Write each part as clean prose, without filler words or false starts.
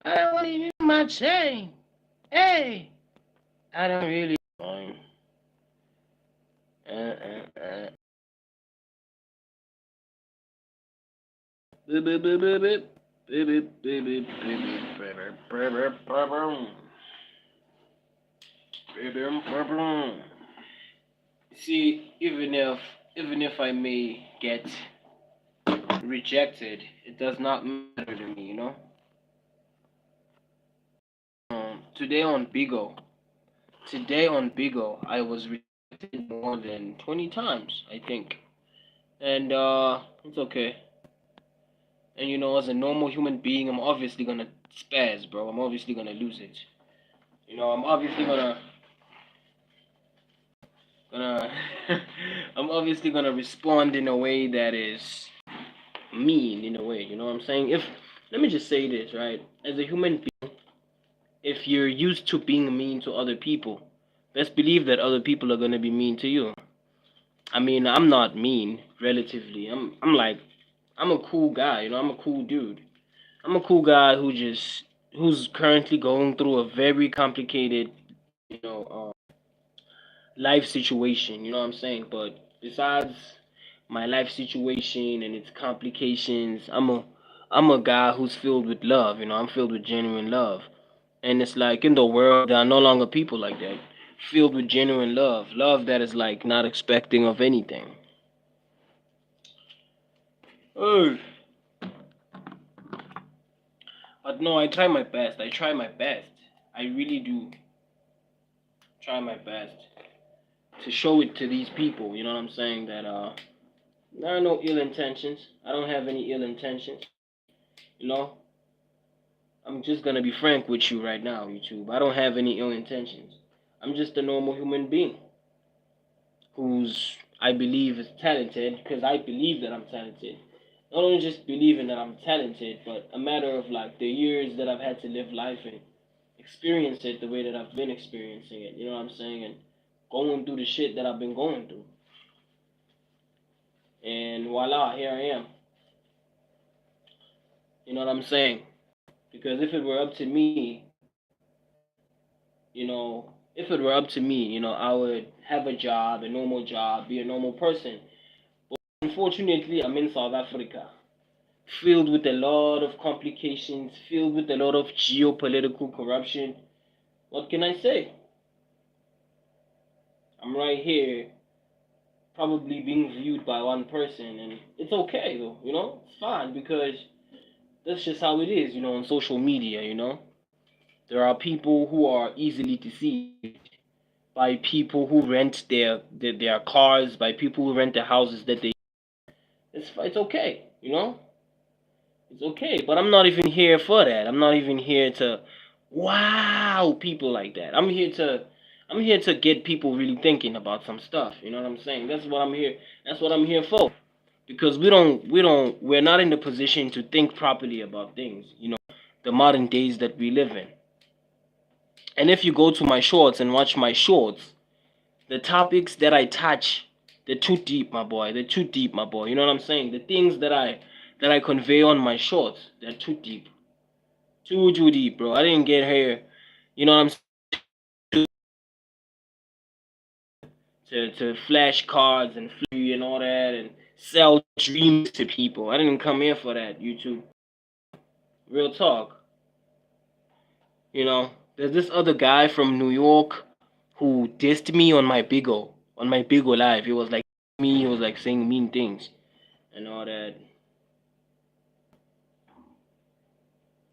I don't want to even my chain. Hey, I don't really. Uh, uh, uh. Beep, beep, beep, beep, beep. Beep, beep, beep, beep, beep, beep, beep, beep, beep, beep, beep, beep, beep, beep. See, even if I may get rejected, it does not matter to me, you know. Today on Bigo, I was rejected more than 20 times, I think, and it's okay. And as a normal human being, I'm obviously gonna spaz, bro. I'm obviously gonna lose it. I'm obviously gonna, I'm obviously gonna respond in a way that is mean, in a way. You know what I'm saying? If Let me just say this, right? As a human being, if you're used to being mean to other people, best believe that other people are gonna be mean to you. I mean, I'm not mean relatively. I'm a cool guy. I'm a cool dude. I'm a cool guy who's currently going through a very complicated, you know, life situation. You know what I'm saying? But besides my life situation and its complications, I'm a guy who's filled with love. I'm filled with genuine love. And it's like in the world there are no longer people like that. Filled with genuine love. Love that is like not expecting of anything. Oh, but no, I try my best. I try my best. I really do try my best to show it to these people. You know what I'm saying? That there are no ill intentions. I don't have any ill intentions. You know, I'm just gonna be frank with you right now, YouTube. I don't have any ill intentions. I'm just a normal human being who's I believe is talented because I believe that I'm talented. Not only just believing that I'm talented, but a matter of like the years that I've had to live life and experience it the way that I've been experiencing it. You know what I'm saying? And going through the shit that I've been going through. And voila, here I am. You know what I'm saying? Because if it were up to me, if it were up to me, I would have a job, a normal job, be a normal person. But unfortunately, I'm in South Africa, filled with a lot of complications, filled with a lot of geopolitical corruption. What can I say? I'm right here, probably being viewed by one person, and it's okay though, it's fine because that's just how it is, on social media. There are people who are easily deceived by people who rent their cars, by people who rent the houses that they. It's okay, it's okay. But I'm not even here for that. I'm not even here to wow people like that. I'm here to get people really thinking about some stuff. You know what I'm saying? That's what I'm here. That's what I'm here for. Because we're not in the position to think properly about things. The modern days that we live in. And if you go to my shorts and watch my shorts, the topics that I touch, they're too deep, my boy. They're too deep, my boy. You know what I'm saying? The things that I convey on my shorts, they're too deep. Too deep, bro. I didn't get here, you know what I'm saying, to flash cards and free and all that and sell dreams to people. I didn't come here for that, YouTube. Real talk. There's this other guy from New York who dissed me on my Bigo live. He was like me, he was like saying mean things and all that.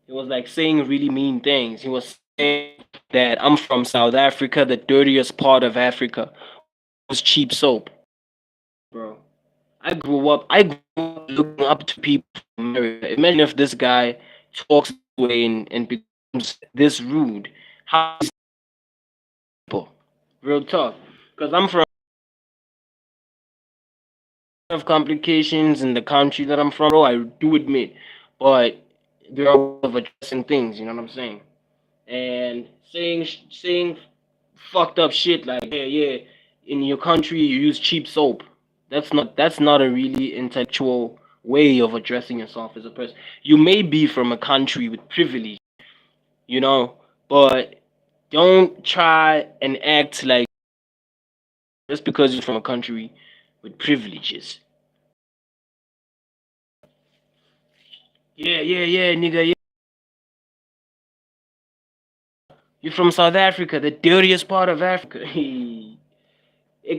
He was like saying really mean things. He was saying that I'm from South Africa, the dirtiest part of Africa. Was cheap soap, bro. I grew up looking up to people from America. Imagine if this guy talks this way and becomes this rude. How is people? Real talk. Because I'm from of complications in the country that I'm from, bro. I do admit, but there are ways of addressing things. You know what I'm saying? And saying fucked up shit like yeah, in your country you use cheap soap. That's not a really intellectual way of addressing yourself as a person. You may be from a country with privilege, you know. But don't try and act like just because you're from a country with privileges. Yeah, yeah, yeah, nigga. Yeah. You're from South Africa, the dirtiest part of Africa. Hey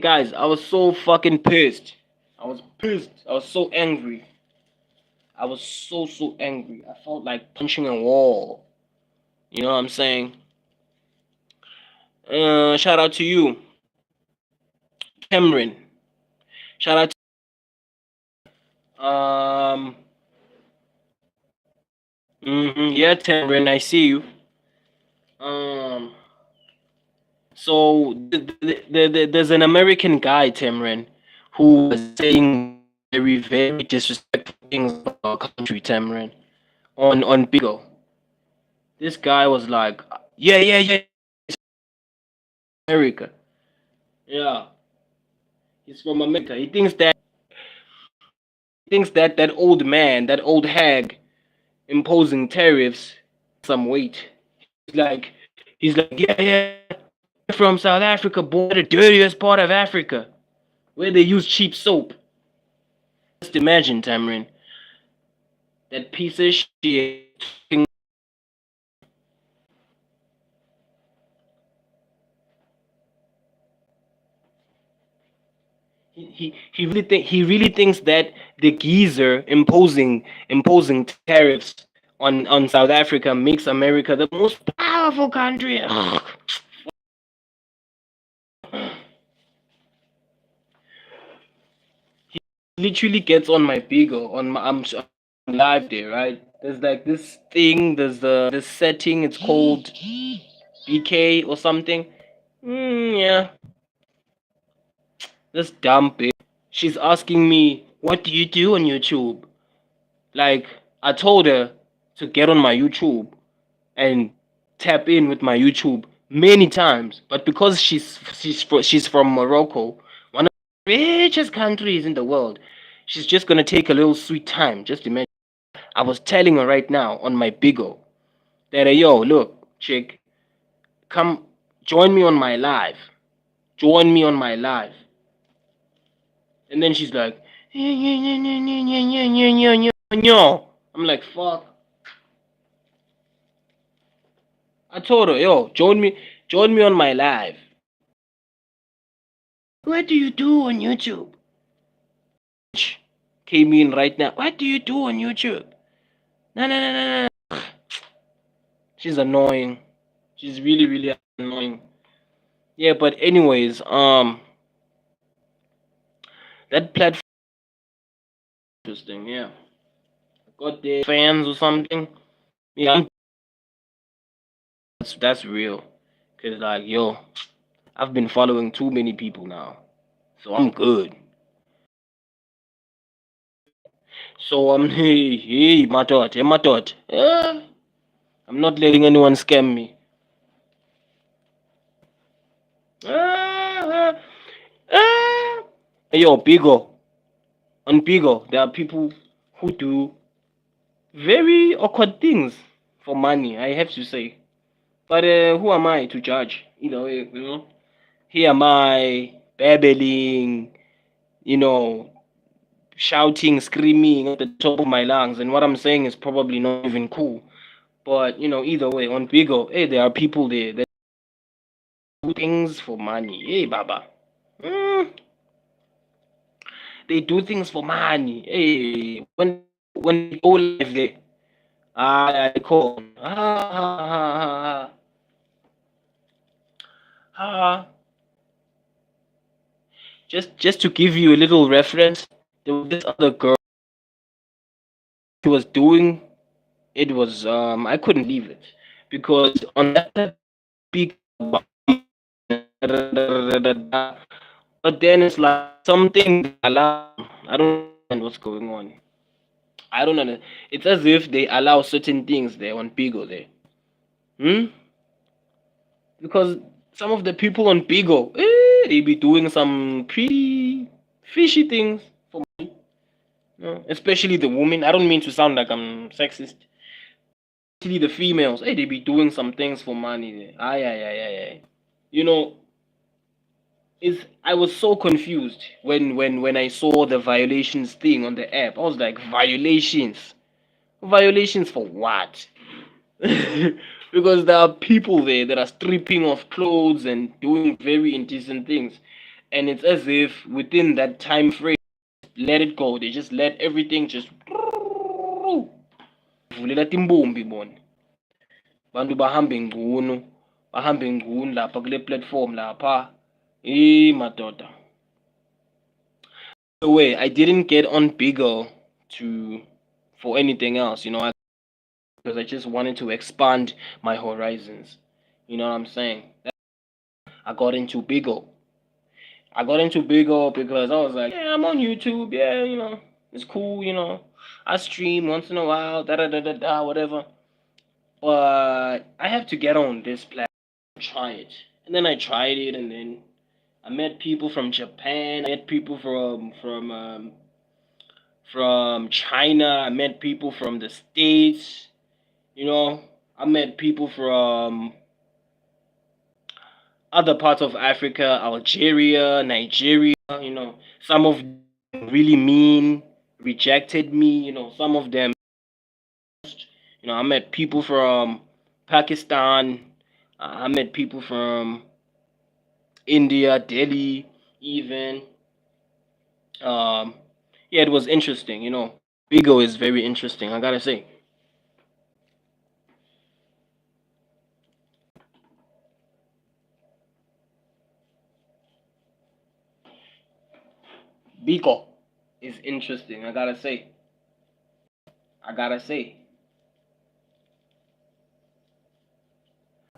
guys, I was so fucking pissed. I was pissed. I was so angry. I was so angry. I felt like punching a wall. You know what I'm saying? Shout out to you, Cameron. Shout out to yeah, Cameron. I see you. Um, so there's an American guy, Cameron, who was saying very disrespectful things about our country, Cameron, on Bigo. This guy was like, yeah, yeah, yeah, America. Yeah, he's from America. He thinks that that old man, that old hag, imposing tariffs, some weight. He's like, he's like, yeah, yeah, from South Africa, boy, the dirtiest part of Africa, where they use cheap soap. Just imagine, Tamrin, that piece of shit. He really thinks that the geezer imposing tariffs on South Africa makes America the most powerful country. Literally gets on my Bigo on my I'm live there, right? There's like this thing, there's this setting, it's called BK or something. Yeah, this dumb bitch. She's asking me, what do you do on YouTube? Like, I told her to get on my YouTube and tap in with my YouTube many times, but because she's from Morocco, one of the richest countries in the world, she's just gonna take a little sweet time. Just imagine. I was telling her right now on my Bigo that, yo, look, chick, come join me on my live. Join me on my live. And then she's like, I'm like, fuck. I told her, yo, join me on my live. What do you do on YouTube? Came in right now. What do you do on YouTube? No, no, no, no, no. She's annoying. She's really annoying. Yeah, but anyways, that platform is interesting. Yeah, got their fans or something. Yeah, that's real. Cause like, yo, I've been following too many people now, so I'm good. So I'm hey matot, hey matot. I'm not letting anyone scam me. Ah, ah. Hey, yo, Bigo. On Bigo, there are people who do very awkward things for money, I have to say. But who am I to judge? Either way, you know. Here am I babbling, you know, shouting, screaming at the top of my lungs, and what I'm saying is probably not even cool. But either way, on Bigo, hey, there are people there that do things for money. Hey, Baba. Mm, they do things for money. Hey, when they go live there, I call. Ah. Just to give you a little reference, there was this other girl who was doing it was I couldn't leave it because on that big but then it's like something allow I don't understand what's going on. I don't know. It's as if they allow certain things there on Bigo there. Hmm? Because some of the people on Bigo, they be doing some pretty fishy things for me. Especially the women. I don't mean to sound like I'm sexist. especially the females. Hey, they be doing some things for money there. Aye, aye, aye, aye, aye. You know, it's I was so confused when I saw the violations thing on the app. I was like, violations? Violations for what? Because there are people there that are stripping off clothes and doing very indecent things. And it's as if within that time frame, let it go. They just let everything just vulela timbombi bona. Bantu bahambe ngunu lapha kule platform lapha. Madoda. By the way, I didn't get on Bigger to for anything else, because I just wanted to expand my horizons. You know what I'm saying? I got into Bigger. I got into Bigger because I was like, yeah, I'm on YouTube. Yeah, it's cool. I stream once in a while. Da da da da da, whatever. But I have to get on this platform, try it, and then I tried it, and then I met people from Japan. I met people from China. I met people from the States. You know, I met people from other parts of Africa, Algeria, Nigeria. Some of them really mean, rejected me. Some of them. I met people from Pakistan. I met people from India, Delhi, even. Um, yeah, it was interesting. Bigo is very interesting. I gotta say. Biko is interesting. I gotta say. I gotta say.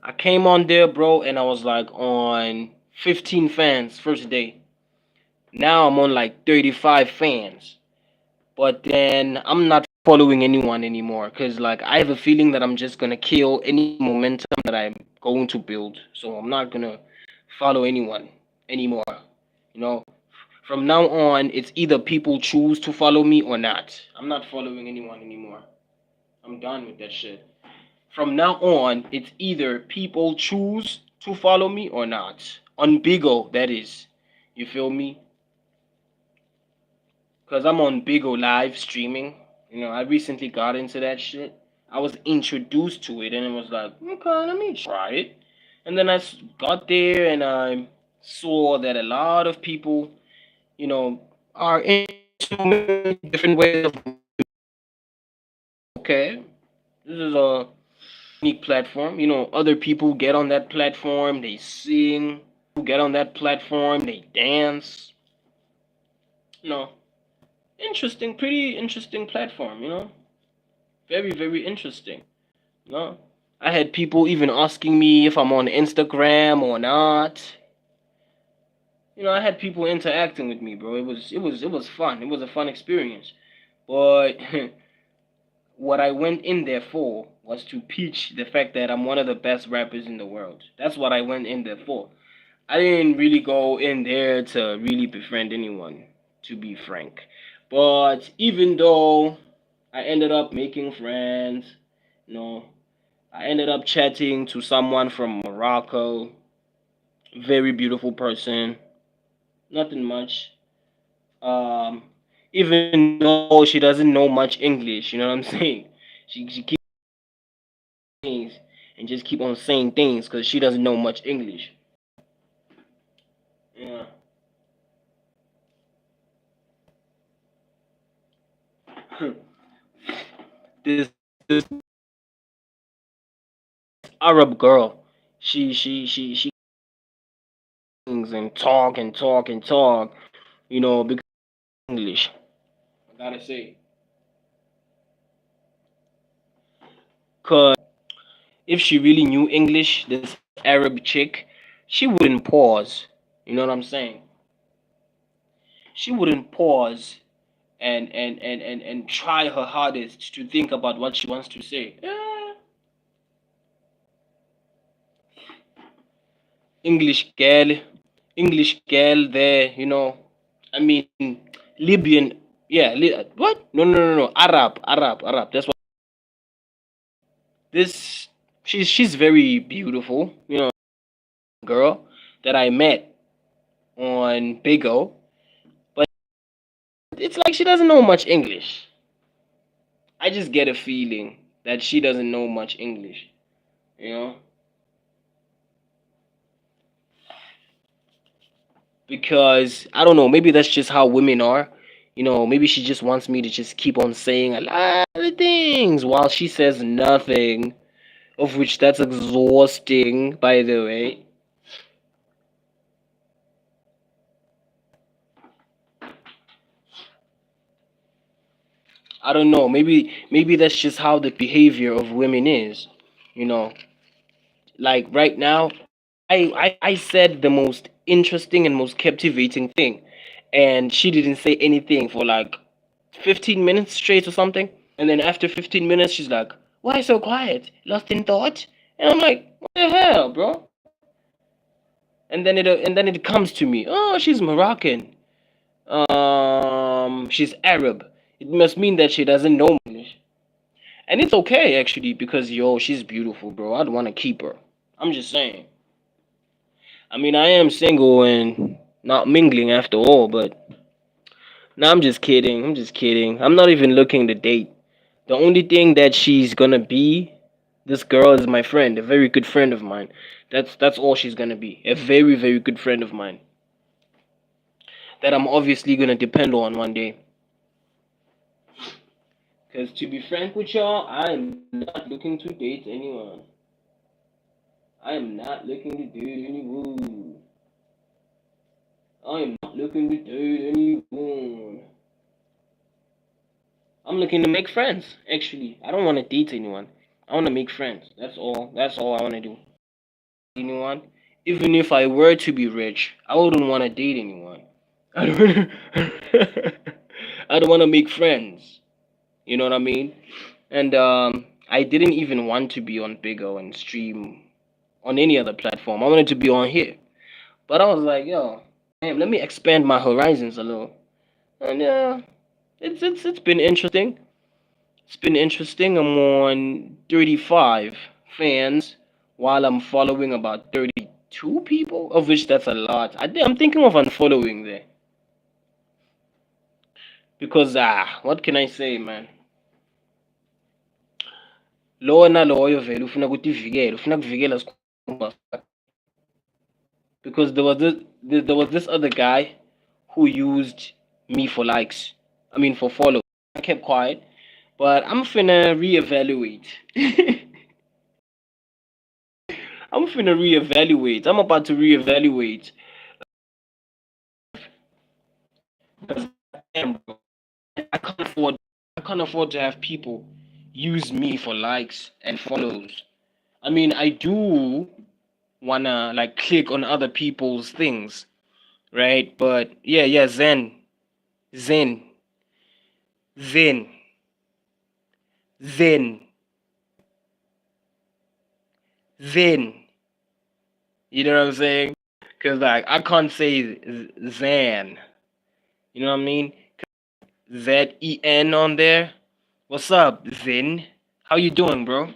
I came on there, bro, and I was like on 15 fans first day. Now I'm on like 35 fans. But then I'm not following anyone anymore because like I have a feeling that I'm just gonna kill any momentum that I'm going to build. So I'm not gonna follow anyone anymore. You know, from now on, it's either people choose to follow me or not. I'm not following anyone anymore. I'm done with that shit. From now on, it's either people choose to follow me or not. On Bigo, that is. You feel me? Because I'm on Bigo live streaming. I recently got into that shit. I was introduced to it and it was like, okay, let me try it. And then I got there and I saw that a lot of people, are into many different ways of, okay, this is a unique platform. Other people get on that platform, they sing, get on that platform, they dance. You know, Interesting, pretty interesting platform, very, very interesting. No, I had people even asking me if I'm on Instagram or not. I had people interacting with me, bro. It was fun. It was a fun experience. But what I went in there for was to pitch the fact that I'm one of the best rappers in the world. That's what I went in there for. I didn't really go in there to really befriend anyone, to be frank. But even though I ended up making friends, you know, I ended up chatting to someone from Morocco, very beautiful person, nothing much. Um, Even though she doesn't know much English, you know what I'm saying? She keeps things and just keep on saying things because she doesn't know much English. Yeah. This Arab girl, she things and talk and talk and talk, because English. I gotta say, cause if she really knew English, this Arab chick, she wouldn't pause. You know what I'm saying? She wouldn't pause and try her hardest to think about what she wants to say. English girl, English girl there, I mean, Libyan, yeah, what? No, no, no, no, Arab, Arab, Arab. That's what. This she's very beautiful, girl that I met on Bigo, but it's like she doesn't know much English. I just get a feeling that she doesn't know much English, you know, because I don't know, maybe that's just how women are. Maybe she just wants me to just keep on saying a lot of things while she says nothing, of which that's exhausting, by the way. I don't know. Maybe that's just how the behavior of women is. You know, like right now, I said the most interesting and most captivating thing, and she didn't say anything for like 15 minutes straight or something. And then after 15 minutes, she's like, "Why so quiet? Lost in thought?" And I'm like, "What the hell, bro?" And then it comes to me. Oh, she's Moroccan. She's Arab. It must mean that she doesn't know English. And it's okay actually because she's beautiful, bro. I'd want to keep her. I'm just saying. I mean, I am single and not mingling after all, but no, I'm just kidding. I'm just kidding. I'm not even looking to date. The only thing that she's gonna be, this girl is my friend, a very good friend of mine. That's all she's gonna be. A very, very good friend of mine that I'm obviously gonna depend on one day. Cause to be frank with y'all, I'm not looking to date anyone. I am not looking to date anyone. I am not looking to date anyone. I'm looking to make friends, actually. I don't want to date anyone. I want to make friends. That's all. That's all I want to do. Anyone? Even if I were to be rich, I wouldn't want to date anyone. I don't, I don't want to make friends. You know what I mean? And I didn't even want to be on Bigo and stream on any other platform. I wanted to be on here. But I was like, yo, damn, let me expand my horizons a little. And it's been interesting. It's been interesting. I'm on 35 fans while I'm following about 32 people, of which that's a lot. I'm thinking of unfollowing there because what can I say, man? Lona loyo vele ufuna ukuthi ivikele, ufuna kuvikela sikhumba because there was this other guy who used me for likes. I mean for follow. I kept quiet, but I'm finna reevaluate. I'm finna reevaluate. I'm about to reevaluate. Because damn, bro, I can't afford I can't afford to have people use me for likes and follows. I mean, I do wanna like click on other people's things, right? But yeah, Zen, Zen, Zen, Zen. You know what I'm saying? Cause like I can't say Zan. You know what I mean? Zen on there. What's up, Zen? How you doing, bro?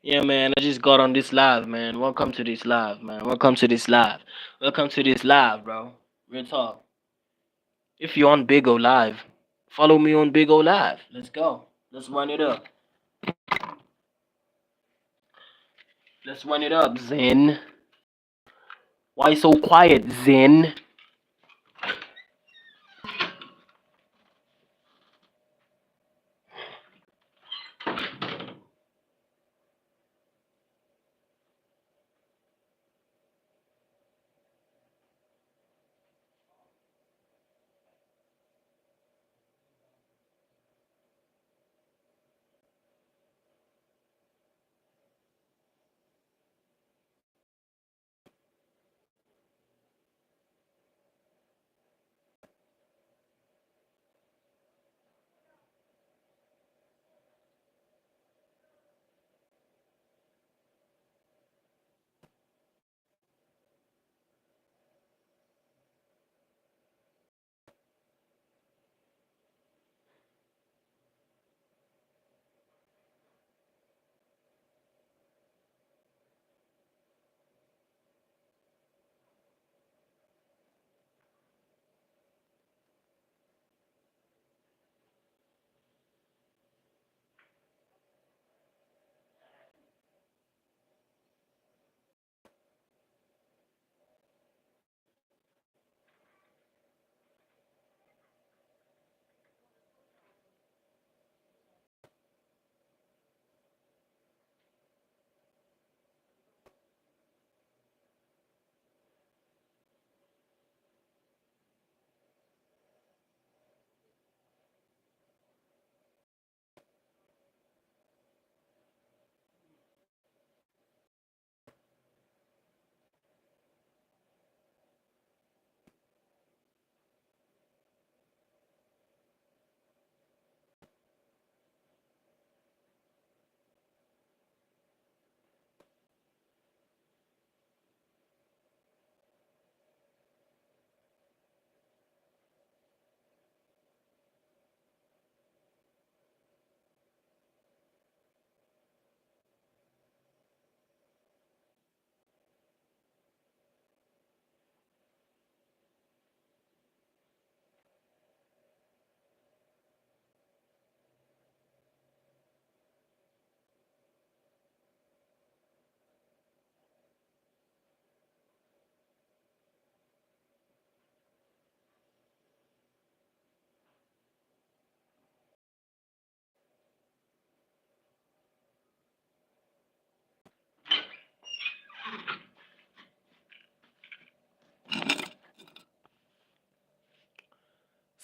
Yeah, man, I just got on this live, man. Welcome to this live, man. Welcome to this live. Welcome to this live, bro. Real talk. If you're on Big O Live, follow me on Big O Live. Let's go. Let's run it up. Let's run it up, Zen. Why so quiet, Zen?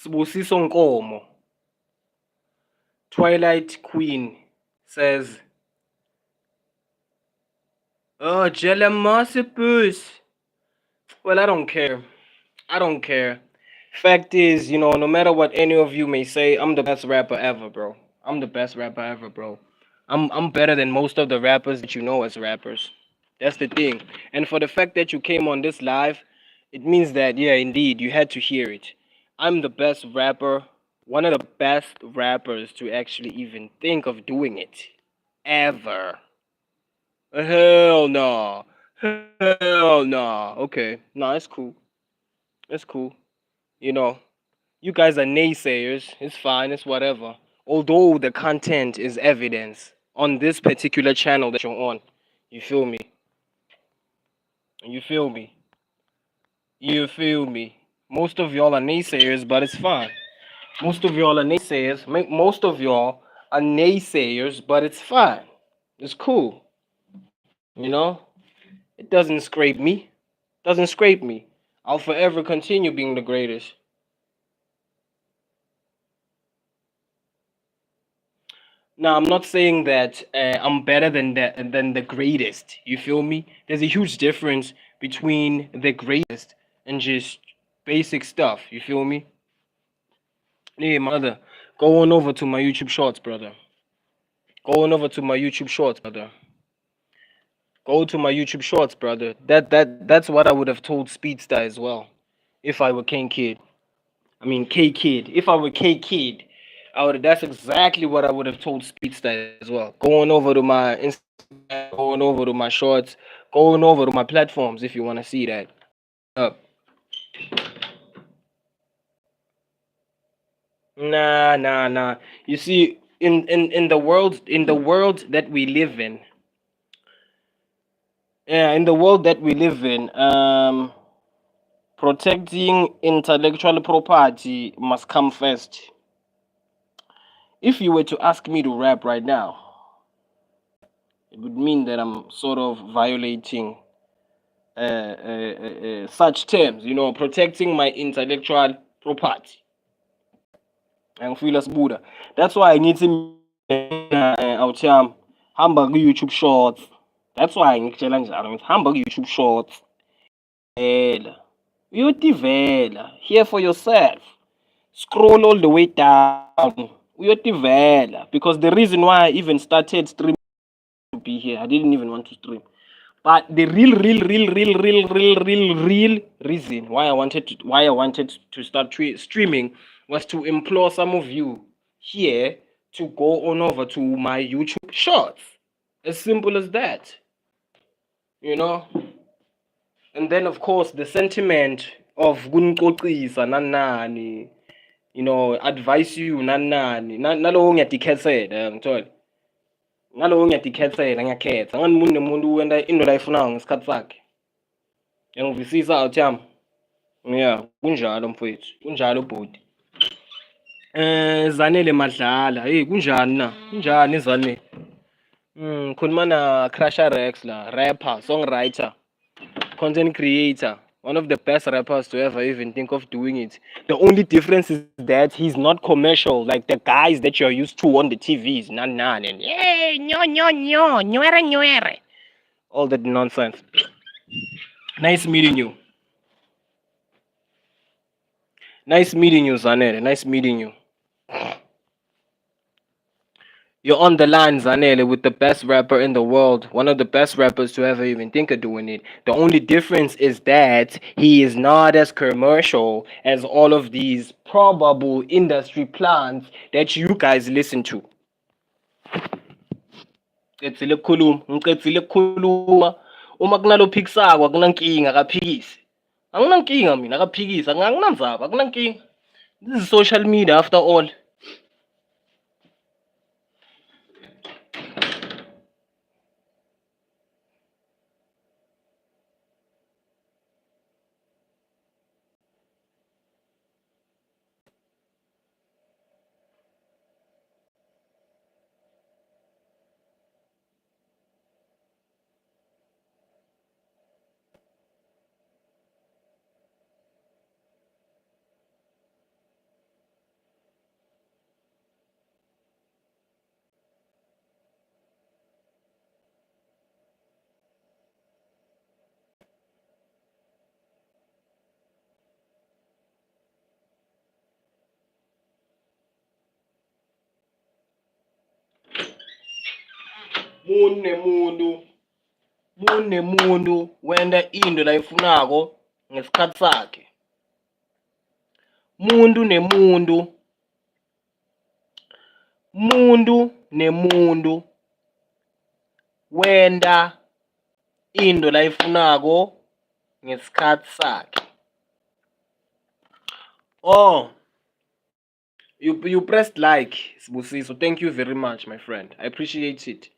Sibusiso Nkomo, Twilight Queen says, "Oh, Jelemasipus." Well, I don't care. I don't care. Fact is, no matter what any of you may say, I'm the best rapper ever, bro. I'm the best rapper ever, bro. I'm better than most of the rappers that you know as rappers. That's the thing. And for the fact that you came on this live, it means that yeah, indeed, you had to hear it. I'm the best rapper, one of the best rappers to actually even think of doing it ever. Hell no. Hell no. Okay. No, it's cool. It's cool. You know, you guys are naysayers. It's fine. It's whatever. Although the content is evidence on this particular channel that you're on. You feel me? You feel me? You feel me? Most of y'all are naysayers, but it's fine. Most of y'all are naysayers. Most of y'all are naysayers, but it's fine. It's cool. You know? It doesn't scrape me. Doesn't scrape me. I'll forever continue being the greatest. Now, I'm not saying that I'm better than the greatest. You feel me? There's a huge difference between the greatest and just basic stuff. You feel me? Hey, mother, go on over to my YouTube Shorts, brother. Go on over to my YouTube Shorts, brother. Go to my YouTube Shorts, brother. That's what I would have told Speedster as well, if I were King Kid. I mean K Kid. If I were K Kid, I would. That's exactly what I would have told Speedster as well. Going over to my Instagram, going over to my shorts, going over to my platforms if you want to see that. Up. Nah, nah, nah. You see, in the world that we live in, yeah, in the world that we live in, protecting intellectual property must come first. If you were to ask me to rap right now, it would mean that I'm sort of violating such terms, protecting my intellectual property. And feel as Buddha. That's why I need to out here, Hamburg YouTube shorts. That's why I need challenge Hamburg YouTube shorts. Vela. Uyotivela. Hear for yourself. Scroll all the way down. Uyotivela. Because the reason why I even started streaming to be here, I didn't even want to stream. But the real reason why I wanted to start streaming was to implore some of you here to go on over to my YouTube Shorts. As simple as that, you know. And then of course the sentiment of kunixoxisa nanani, advise you nanani, nalowo ngiyadikhethela ngithola. Nalowo ngiyadikhethela ngiyakhetha. Angani umuntu nomuntu wenta into la ifunayo ngesikhathi sakhe. Yangivisisa awuthami. Yeah, kunjalo mfowethu. Kunjalo bhuti. Zanele Madlala. Hey, kunjani na? Kunjani Zanele? Khuluma na Krusher Recs la, rapper, songwriter, content creator, one of the best rappers to ever even think of doing it. The only difference is that he's not commercial like the guys that you're used to on the TVs. Nan and yeah, nyo, nwere. All that nonsense. Nice meeting you. Nice meeting you, Zanele. Nice meeting you. You're on the line, Zanele, with the best rapper in the world, one of the best rappers to ever even think of doing it. The only difference is that he is not as commercial as all of these probable industry plans that you guys listen to. Ngicedzile ukukhuluma, ngicedzile ukukhuluma. Uma kunalophikisako akunankinga akaphikise. Anginankinga mina akaphikise, anginandzaba, akunankinga. This is social media after all. Mumuntu wenda into layifunako ngesikhathi sakhe. Muntu nemuntu wenda into layifunako ngesikhathi sakhe. Oh, you pressed like, Sibusiso. Thank you very much, my friend. I appreciate it.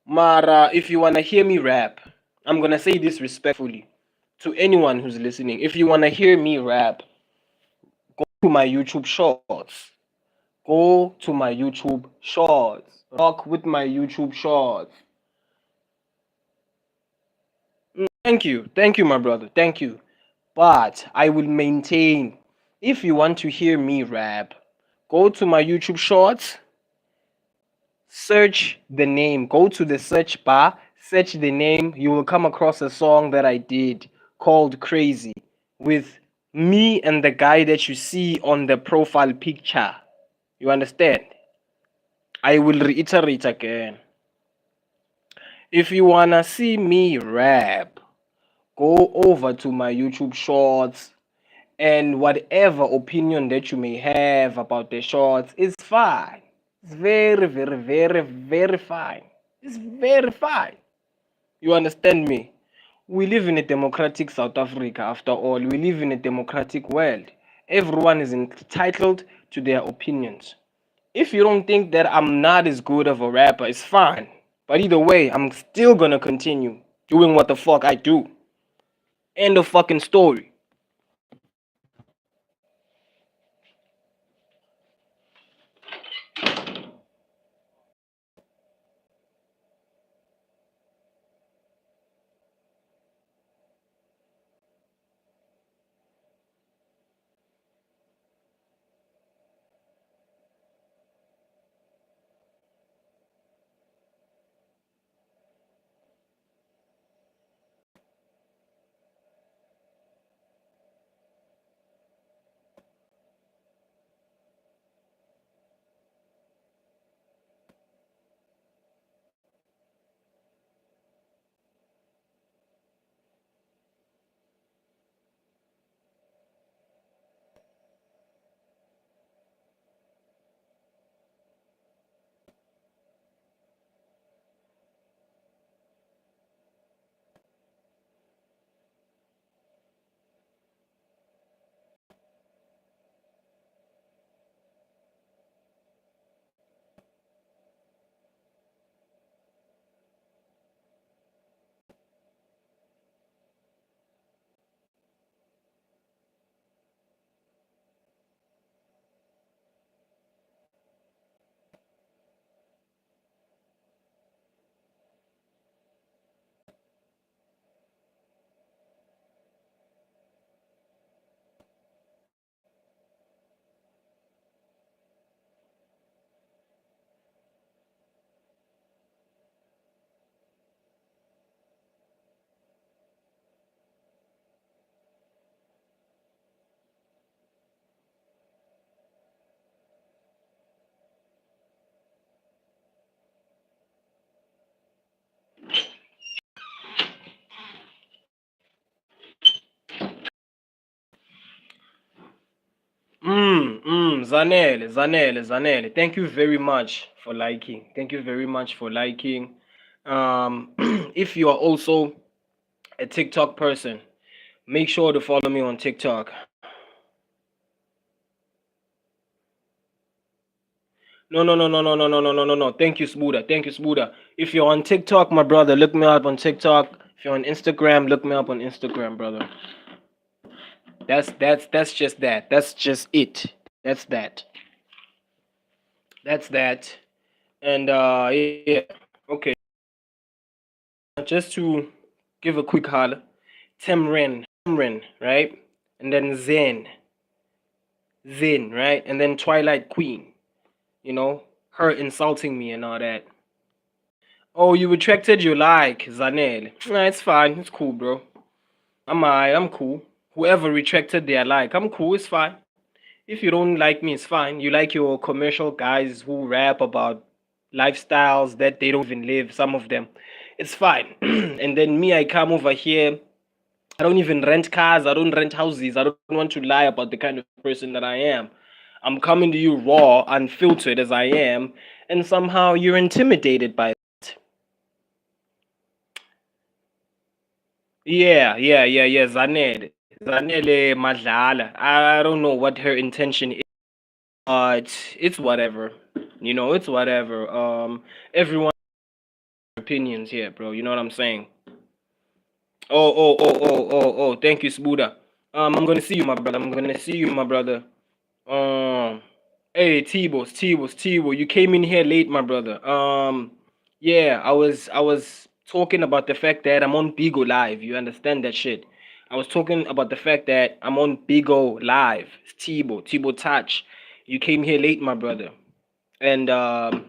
Mara, if you wanna hear me rap, I'm gonna say this respectfully to anyone who's listening. If you wanna hear me rap, go to my YouTube shorts. Go to my YouTube shorts. Rock with my YouTube shorts. Thank you, my brother. Thank you. But I will maintain. If you want to hear me rap, go to my YouTube shorts. Search the name. Go to the search bar. Search the name. You will come across a song that I did called Crazy with me and the guy that you see on the profile picture. You understand? I will reiterate again. If you wanna see me rap, go over to my YouTube shorts, and whatever opinion that you may have about the shorts is fine. It's very, very, very, very fine. It's very fine. You understand me? We live in a democratic South Africa, after all. We live in a democratic world. Everyone is entitled to their opinions. If you don't think that I'm not as good of a rapper, it's fine. But either way, I'm still gonna continue doing what the fuck I do. End of fucking story. Zanele. Thank you very much for liking. Thank you very much for liking. If you are also a TikTok person, make sure to follow me on TikTok. No. Thank you, Sbuda. If you're on TikTok, my brother, look me up on TikTok. If you're on Instagram, look me up on Instagram, brother. That's just that. That's just it. That's that. That's that. And yeah. Okay. Just to give a quick holler. Temren, right? And then Zen, right? And then Twilight Queen. You know, her insulting me and all that. Oh, you retracted your like, Zanel. Nah, it's fine. It's cool, bro. I'm cool. Whoever retracted their like, I'm cool. It's fine. If you don't like me, it's fine. You like your commercial guys who rap about lifestyles that they don't even live, some of them. It's fine. And then me, I come over here. I don't even rent cars. I don't rent houses. I don't want to lie about the kind of person that I am. I'm coming to you raw, unfiltered as I am, and somehow you're intimidated by it. Yeah. Zanele. Zanele Madlala. I don't know what her intention is, but it's whatever. It's whatever. Everyone's opinions here, bro. You know what I'm saying? Oh. Thank you, Sbuda. I'm gonna see you, my brother. I'm gonna see you, my brother. Um, hey, T-Boss, you came in here late, my brother. Yeah, I was talking about the fact that I'm on Bigo Live. You understand that shit? I was talking about the fact that I'm on Bigo Live. It's T-Bo Touch. You came here late, my brother. And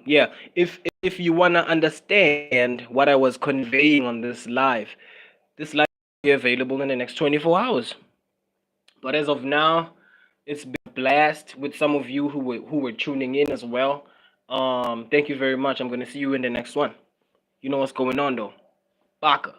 yeah, if you wanna understand what I was conveying on this live will be available in the next 24 hours. But as of now, it's been a blast with some of you who were tuning in as well. Thank you very much. I'm gonna see you in the next one. You know what's going on though. Baka.